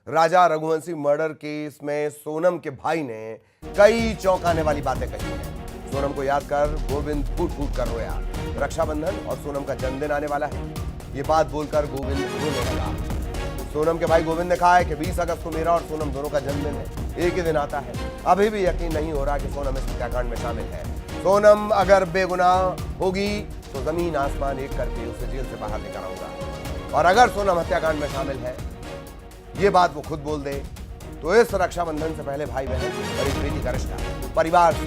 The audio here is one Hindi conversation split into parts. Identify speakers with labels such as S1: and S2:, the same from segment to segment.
S1: राजा रघुवंशी मर्डर केस में सोनम के भाई ने कई चौंकाने वाली बातें कही हैं। सोनम को याद कर गोविंद फूट फूट कर रोया। रक्षाबंधन और सोनम का जन्मदिन आने वाला है, ये बात बोलकर गोविंद रोने लगा। सोनम के भाई गोविंद ने कहा है कि 20 अगस्त को मेरा और सोनम दोनों का जन्मदिन है, एक ही दिन आता है। अभी भी यकीन नहीं हो रहा कि सोनम इस हत्याकांड में शामिल है। सोनम अगर बेगुनाह होगी तो जमीन आसमान एक करके उसे जेल से बाहर लेकर आऊंगा, और अगर सोनम हत्याकांड में शामिल है, ये बात वो खुद बोल दे, तो इस रक्षाबंधन से पहले भाई बहन और एक बेटी का रिश्ता परिवार से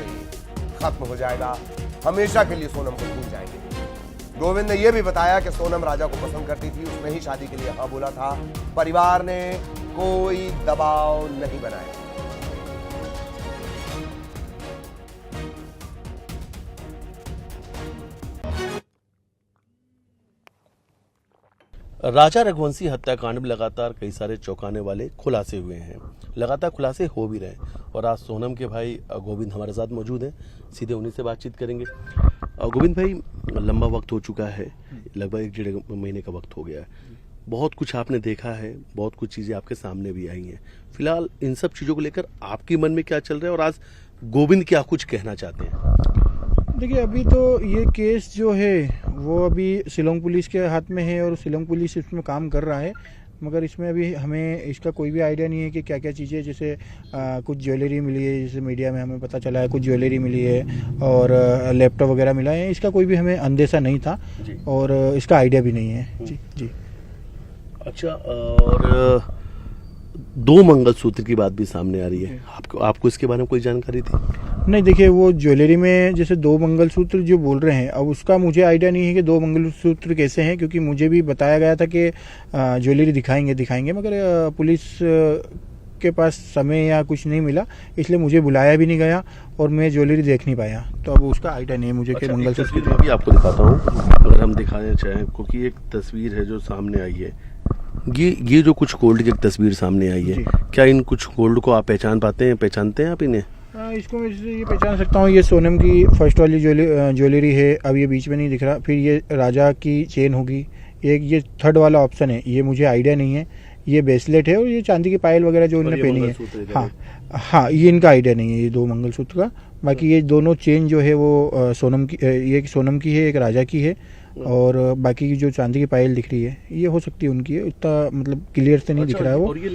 S1: खत्म हो जाएगा। हमेशा के लिए सोनम को भूल जाएंगे। गोविंद ने यह भी बताया कि सोनम राजा को पसंद करती थी, उसने ही शादी के लिए हाँ बोला था। परिवार ने कोई दबाव नहीं बनाया।
S2: राजा रघुवंशी हत्याकांड में लगातार कई सारे चौंकाने वाले खुलासे हुए हैं, लगातार खुलासे हो भी रहे हैं, और आज सोनम के भाई गोविंद हमारे साथ मौजूद हैं। सीधे उन्हीं से बातचीत करेंगे। गोविंद भाई, लंबा वक्त हो चुका है, लगभग 1-1.5 महीने का वक्त हो गया है। बहुत कुछ आपने देखा है, बहुत कुछ चीज़ें आपके सामने भी आई हैं। फिलहाल इन सब चीज़ों को लेकर आपके मन में क्या चल रहा है, और आज गोविंद क्या कुछ कहना चाहते हैं?
S3: देखिए, अभी तो ये केस जो है वो अभी शिलोंग पुलिस के हाथ में है और शिलोंग पुलिस इसमें काम कर रहा है, मगर इसमें अभी हमें इसका कोई भी आइडिया नहीं है कि क्या क्या चीज़ें, जैसे कुछ ज्वेलरी मिली है, जैसे मीडिया में हमें पता चला है कुछ ज्वेलरी मिली है और लैपटॉप वगैरह मिला है। इसका कोई भी हमें अंदेशा नहीं था और इसका आइडिया भी नहीं है। जी जी।
S2: अच्छा, और 2 मंगलसूत्र की बात भी सामने आ रही है, आपको इसके बारे में कोई जानकारी थी?
S3: नहीं, देखिए, वो ज्वेलरी में जैसे 2 मंगलसूत्र जो बोल रहे हैं, अब उसका मुझे आइडिया नहीं है कि 2 मंगलसूत्र कैसे हैं, क्योंकि मुझे भी बताया गया था कि ज्वेलरी दिखाएंगे, मगर पुलिस के पास समय या कुछ नहीं मिला, इसलिए मुझे बुलाया भी नहीं गया और मैं ज्वेलरी देख नहीं पाया। तो अब उसका आइडिया नहीं है मुझे कि मंगलसूत्र।
S2: मैं भी आपको दिखाता हूँ, अगर हम दिखाना चाहें, क्योंकि एक तस्वीर है जो सामने आई है। ये जो कुछ गोल्ड की एक तस्वीर सामने आई है, क्या इन कुछ गोल्ड को आप पहचानते हैं आप इन्हें?
S3: इसको मैं ये पहचान सकता हूँ। ये सोनम की फर्स्ट वाली ज्वेलरी है, अब ये बीच में नहीं दिख रहा। फिर ये राजा की चेन होगी, एक ये थर्ड वाला ऑप्शन है, ये मुझे आइडिया नहीं है। ये ब्रेसलेट है और ये चांदी की पायल वगैरह जो उन्होंने पहनी है। हाँ, ये इनका आइडिया नहीं है, ये 2 मंगलसूत्र का। बाकी ये दोनों चेन जो है वो सोनम की, ये सोनम की है, एक राजा की है, और बाकी की जो चांदी की पायल दिख रही है ये हो सकती है उनकी है। उतना मतलब क्लियर से नहीं दिख रहा है वो।
S2: और ये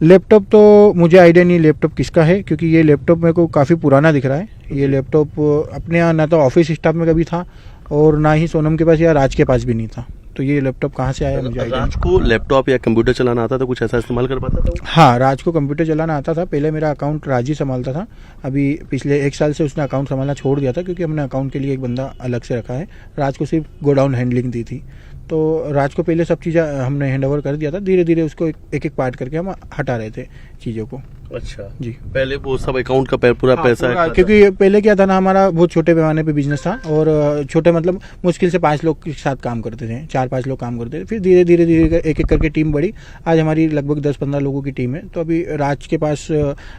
S3: लैपटॉप तो मुझे आइडिया नहीं लैपटॉप किसका है, क्योंकि ये लैपटॉप मेरे को काफ़ी पुराना दिख रहा है। ये लैपटॉप अपने यहाँ ना तो ऑफिस स्टाफ में कभी था और ना ही सोनम के पास या राज के पास भी नहीं था, तो ये लैपटॉप कहाँ से आया मुझे आइडिया।
S2: राज को लैपटॉप या कंप्यूटर चलाना आता था, कुछ ऐसा इस्तेमाल कर पाता था?
S3: हाँ, राज को कंप्यूटर चलाना आता था। पहले मेरा अकाउंट राज ही संभालता था, अभी पिछले 1 साल से उसने अकाउंट संभालना छोड़ दिया था, क्योंकि हमने अकाउंट के लिए एक बंदा अलग से रखा है। राज को सिर्फ गोडाउन हैंडलिंग दी थी, तो राज को पहले सब चीज़ें हमने हैंड ओवर कर दिया था। धीरे धीरे उसको एक एक पार्ट करके हम हटा रहे थे चीज़ों को।
S2: अच्छा
S3: जी,
S2: पहले वो सब अकाउंट का पूरा पैसा,
S3: क्योंकि पहले क्या था ना, हमारा बहुत छोटे पैमाने पे बिजनेस था और छोटे मतलब मुश्किल से 5 लोग के साथ काम करते थे, 4-5 लोग काम करते थे। फिर धीरे धीरे एक एक करके टीम बढ़ी, आज हमारी लगभग 10-15 लोगों की टीम है। तो अभी राज के पास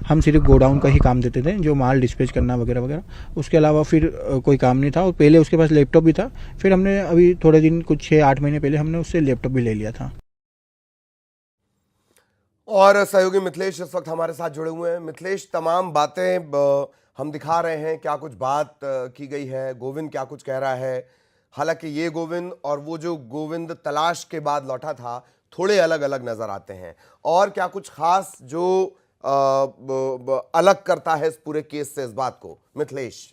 S3: हम सिर्फ गोडाउन का ही काम देते थे, जो माल डिस्पैच करना वगैरह वगैरह, उसके अलावा फिर कोई काम नहीं था। और पहले उसके पास लैपटॉप भी था, फिर हमने अभी थोड़े दिन, कुछ 6-8 महीने पहले हमने उससे लैपटॉप भी ले लिया था।
S1: और सहयोगी मिथिलेश इस वक्त हमारे साथ जुड़े हुए हैं। मिथिलेश, तमाम बातें हम दिखा रहे हैं, क्या कुछ बात की गई है, गोविंद क्या कुछ कह रहा है। हालांकि ये गोविंद और वो जो गोविंद तलाश के बाद लौटा था, थोड़े अलग अलग नजर आते हैं। और क्या कुछ खास जो अलग करता है इस पूरे केस से इस बात को, मिथिलेश?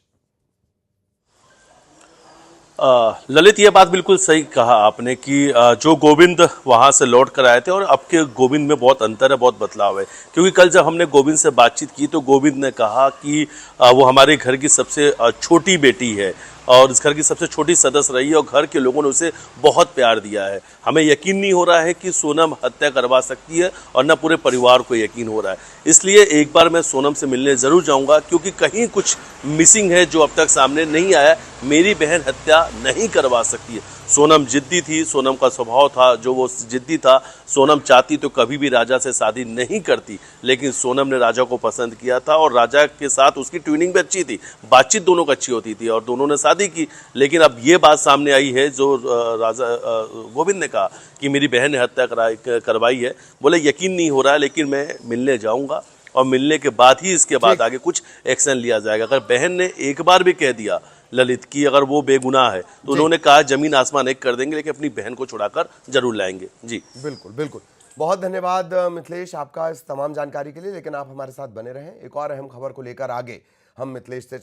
S2: ललित, ये बात बिल्कुल सही कहा आपने कि जो गोविंद वहां से लौट कर आए थे और अब के गोविंद में बहुत अंतर है, बहुत बदलाव है। क्योंकि कल जब हमने गोविंद से बातचीत की तो गोविंद ने कहा कि वो हमारे घर की सबसे छोटी बेटी है और इस घर की सबसे छोटी सदस्य रही है और घर के लोगों ने उसे बहुत प्यार दिया है। हमें यकीन नहीं हो रहा है कि सोनम हत्या करवा सकती है और न पूरे परिवार को यकीन हो रहा है। इसलिए एक बार मैं सोनम से मिलने ज़रूर जाऊंगा, क्योंकि कहीं कुछ मिसिंग है जो अब तक सामने नहीं आया। मेरी बहन हत्या नहीं करवा सकती है। सोनम जिद्दी थी, सोनम का स्वभाव था जो वो जिद्दी था। सोनम चाहती तो कभी भी राजा से शादी नहीं करती, लेकिन सोनम ने राजा को पसंद किया था और राजा के साथ उसकी ट्यूनिंग भी अच्छी थी, बातचीत दोनों की अच्छी होती थी और दोनों ने साथ शादी की, लेकिन अब ये बात सामने आई है जो राजा गोविंद ने कहा कि मेरी बहन ने हत्या करवाई है। बोले यकीन नहीं हो रहा है, लेकिन मैं मिलने जाऊंगा और मिलने के बाद ही इसके बाद आगे कुछ एक्शन लिया जाएगा। अगर बहन ने एक बार भी कह दिया ललित की अगर वो बेगुनाह है तो उन्होंने कहा जमीन आसमान एक कर देंगे, लेकिन अपनी बहन को छुड़ाकर जरूर लाएंगे। जी
S1: बिल्कुल बिल्कुल, बहुत धन्यवाद मिथिलेश आपका इस तमाम जानकारी के लिए। लेकिन आप हमारे साथ बने रहें, एक और अहम खबर को लेकर आगे हम मिथिलेश से